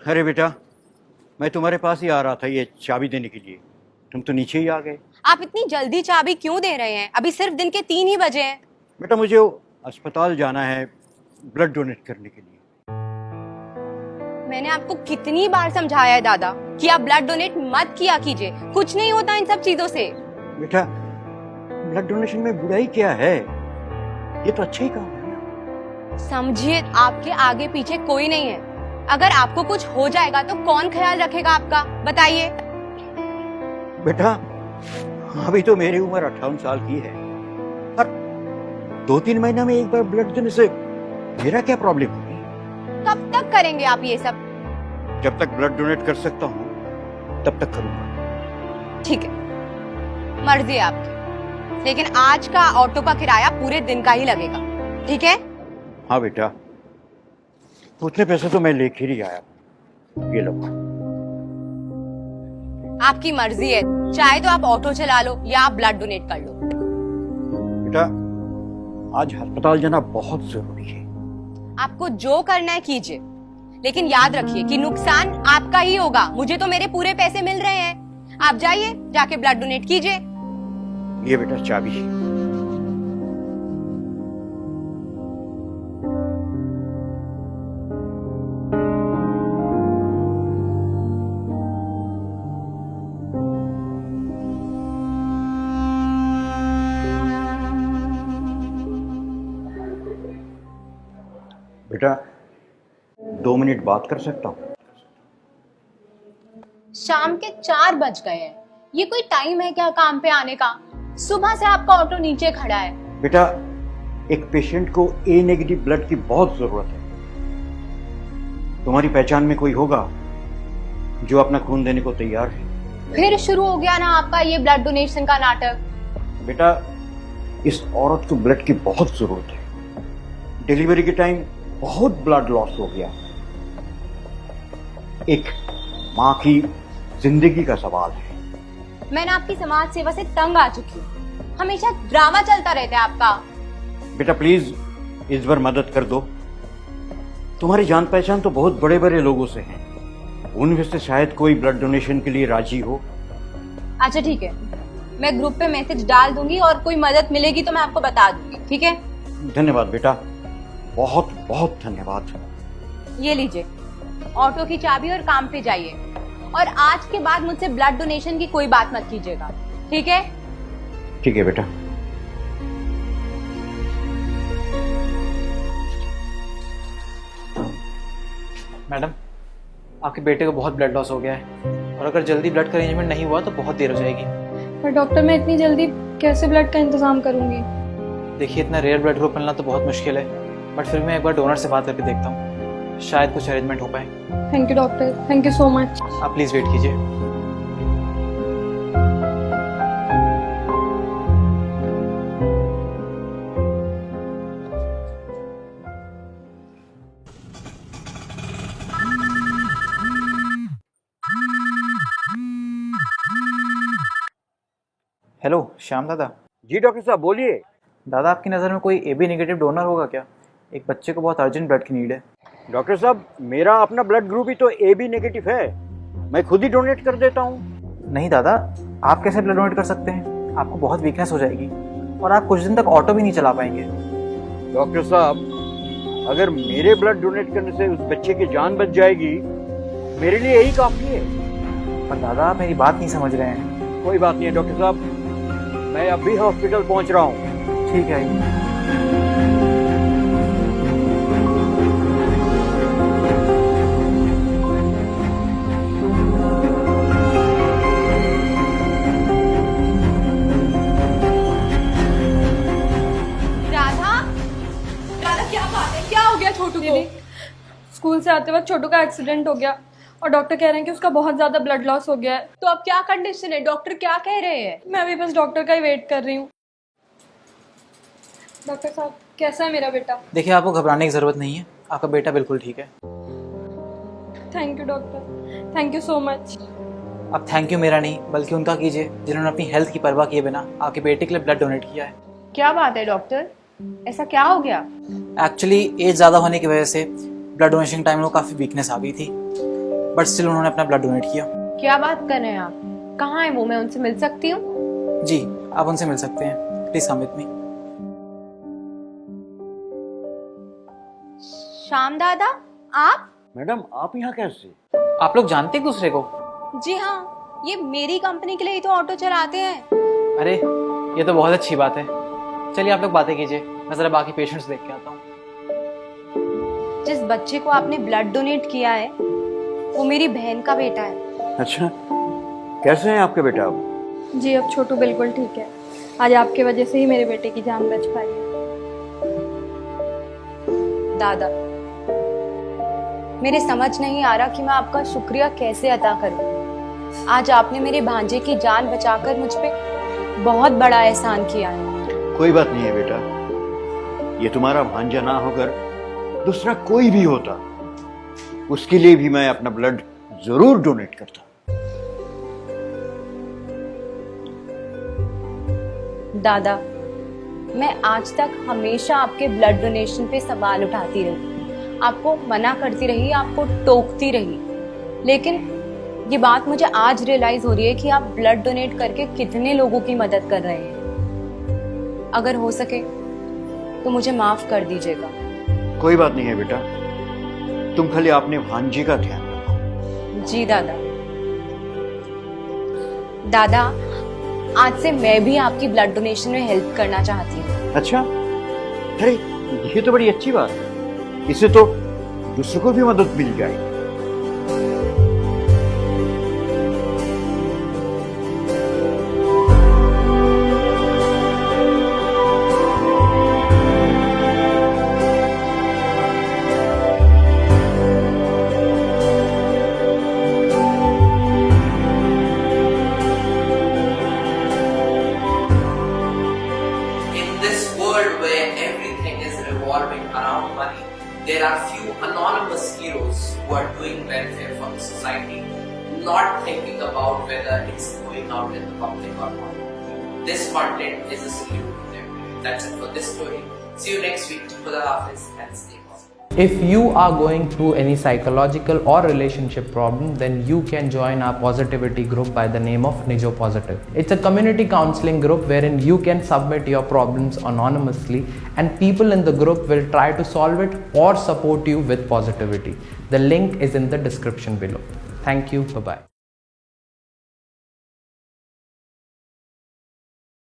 अरे बेटा, मैं तुम्हारे पास ही आ रहा था ये चाबी देने के लिए। तुम तो नीचे ही आ गए। आप इतनी जल्दी चाबी क्यों दे रहे हैं? अभी सिर्फ दिन के 3 ही बजे हैं। बेटा, मुझे अस्पताल जाना है ब्लड डोनेट करने के लिए। मैंने आपको कितनी बार समझाया है दादा कि आप ब्लड डोनेट मत किया कीजिए, कुछ नहीं होता इन सब चीजों से। बेटा, ब्लड डोनेशन में बुराई क्या है? ये तो अच्छा ही काम है ना। समझिए, आपके आगे पीछे कोई नहीं है। अगर आपको कुछ हो जाएगा तो कौन ख्याल रखेगा आपका, बताइए। बेटा, अभी तो मेरी उम्र 58 साल की है और 2-3 महीना में एक बार ब्लड देने से मेरा क्या प्रॉब्लम होगी? कब तक करेंगे आप ये सब? जब तक ब्लड डोनेट कर सकता हूँ तब तक करूंगा। ठीक है, मर्जी है आपकी, लेकिन आज का ऑटो का किराया पूरे दिन का ही लगेगा, ठीक है? हाँ बेटा, उतने पैसे तो मैं लेके ही आया। ये लो। आपकी मर्जी है, चाहे तो आप ऑटो चला लो या आप ब्लड डोनेट कर लो। बेटा, आज अस्पताल जाना बहुत जरूरी है। आपको जो करना है कीजिए, लेकिन याद रखिए कि नुकसान आपका ही होगा। मुझे तो मेरे पूरे पैसे मिल रहे हैं। आप जाइए, जाके ब्लड डोनेट कीजिए। ये बेटा चाबी। बेटा, 2 मिनट बात कर सकता हूँ? शाम के 4 बज गए हैं। ये कोई टाइम है क्या काम पे आने का? सुबह से आपका ऑटो नीचे खड़ा है। बेटा, एक पेशेंट को ए नेगेटिव ब्लड की बहुत जरूरत है। तुम्हारी पहचान में कोई होगा जो अपना खून देने को तैयार है? फिर शुरू हो गया ना आपका ये ब्लड डोनेशन का नाटक। बेटा, इस औरत को ब्लड की बहुत जरूरत है। डिलीवरी के टाइम बहुत ब्लड लॉस हो गया। एक माँ की जिंदगी का सवाल है। मैंने आपकी समाज सेवा से तंग आ चुकी हूँ। हमेशा ड्रामा चलता रहता है आपका। बेटा प्लीज इस बार मदद कर दो। तुम्हारी जान पहचान तो बहुत बड़े बड़े लोगों से है, उनमें से शायद कोई ब्लड डोनेशन के लिए राजी हो। अच्छा ठीक है, मैं ग्रुप पे मैसेज डाल दूंगी और कोई मदद मिलेगी तो मैं आपको बता दूंगी, ठीक है? धन्यवाद बेटा, बहुत बहुत धन्यवाद। ये लीजिए ऑटो की चाबी और काम पे जाइए। और आज के बाद मुझसे ब्लड डोनेशन की कोई बात मत कीजिएगा, ठीक है? ठीक है बेटा। मैडम, आपके बेटे को बहुत ब्लड लॉस हो गया है और अगर जल्दी ब्लड का अरेंजमेंट नहीं हुआ तो बहुत देर हो जाएगी। पर डॉक्टर, मैं इतनी जल्दी कैसे ब्लड का इंतजाम करूंगी? देखिए, इतना रेयर ब्लड ग्रुप मिलना तो बहुत मुश्किल है, बट फिर मैं एक बार डोनर से बात करके देखता हूँ, शायद कुछ अरेंजमेंट हो पाए। Thank you doctor, thank you so much. आप प्लीज़ वेट कीजिए। हेलो श्याम दादा। जी डॉक्टर साहब बोलिए। दादा, आपकी नज़र में कोई AB नेगेटिव डोनर होगा क्या? एक बच्चे को बहुत अर्जेंट ब्लड की नीड है। डॉक्टर साहब, मेरा अपना ब्लड ग्रुप ही तो AB नेगेटिव है, मैं खुद ही डोनेट कर देता हूँ। नहीं दादा, आप कैसे ब्लड डोनेट कर सकते हैं? आपको बहुत वीकनेस हो जाएगी और आप कुछ दिन तक ऑटो भी नहीं चला पाएंगे। डॉक्टर साहब, अगर मेरे ब्लड डोनेट करने से उस बच्चे की जान बच जाएगी, मेरे लिए यही काफी है। पर दादा, आप मेरी बात नहीं समझ रहे हैं। कोई बात नहीं है डॉक्टर साहब, मैं अभी हॉस्पिटल पहुंच रहा हूँ। ठीक है। राधा, क्या बात है? क्या हो गया छोटू को? स्कूल से आते वक्त छोटू का एक्सीडेंट हो गया और डॉक्टर कह रहे हैं कि उसका बहुत ज्यादा ब्लड लॉस हो गया है। तो अब क्या कंडीशन है? डॉक्टर क्या कह रहे हैं? मैं अभी बस डॉक्टर का ही वेट कर रही हूँ। डॉक्टर साहब, कैसा है मेरा बेटा? देखिए, आपको घबराने की ज़रूरत नहीं है, आपका बेटा बिल्कुल ठीक है। Thank you doctor, thank you so much. अब थैंक यू मेरा नहीं बल्कि उनका कीजिए जिन्होंने अपनी हेल्थ की परवाह किए बिना आपके बेटे के लिए ब्लड डोनेट किया है। क्या बात है डॉक्टर, ऐसा क्या हो गया? एक्चुअली एज ज़्यादा होने की वजह से ब्लड डोनेशन टाइम में काफ़ी वीकनेस आ गई थी, बट स्टिल उन्होंने अपना ब्लड डोनेट किया। क्या बात कर रहे हैं आप? कहाँ है वो? मैं उनसे मिल सकती हूँ? जी, आप उनसे मिल सकते हैं। Please come with me. Shyam दादा, आप? मैडम आप यहाँ कैसे? आप लोग जानते एक दूसरे को? जी हाँ, ये मेरी कंपनी के लिए ही तो ऑटो चलाते हैं। अरे ये तो बहुत अच्छी बात है। चलिए आप लोग बातें कीजिए, मैं जरा बाकी पेशेंट्स देख के आता हूँ। जिस बच्चे को आपने ब्लड डोनेट किया है वो मेरी बहन का बेटा है। अच्छा, कैसे हैं आपके बेटा अब? जी अब छोटू बिल्कुल ठीक है। आज आपके वजह से ही मेरे बेटे की जान बच पाई है। दादा, मेरे समझ नहीं आ रहा कि मैं आपका शुक्रिया कैसे अदा करूं। आज आपने मेरे भांजे की जान बचाकर मुझ पे बहुत बड़ा एहसान किया है। कोई बात नहीं है बेटा, ये तुम्हारा भांजा ना होकर दूसरा कोई भी होता, उसके लिए भी मैं अपना ब्लड जरूर डोनेट करता। दादा, मैं आज तक हमेशा आपके ब्लड डोनेशन पे सवाल उठाती रही, आपको मना करती रही, आपको टोकती रही, लेकिन ये बात मुझे आज रियलाइज हो रही है कि आप ब्लड डोनेट करके कितने लोगों की मदद कर रहे हैं। अगर हो सके तो मुझे माफ कर दीजिएगा। कोई बात नहीं है बेटा, तुम खाली अपने भांजे का ध्यान रखो। जी दादा। दादा, आज से मैं भी आपकी ब्लड डोनेशन में हेल्प करना चाहती हूँ। अच्छा, अरे ये तो बड़ी अच्छी बात है, इससे तो दूसरों को भी मदद मिल जाएगी। Money, there are few anonymous heroes who are doing welfare for the society, not thinking about whether it's going out in the public or not. This content is a salute to them. That's it for this story. See you next week. Khuda Hafiz and stay positive. If you are going through any psychological or relationship problem, then you can join our positivity group by the name of Nijo Positive. It's a community counseling group wherein you can submit your problems anonymously and people in the group will try to solve it or support you with positivity. The link is in the description below. Thank you. Bye-bye.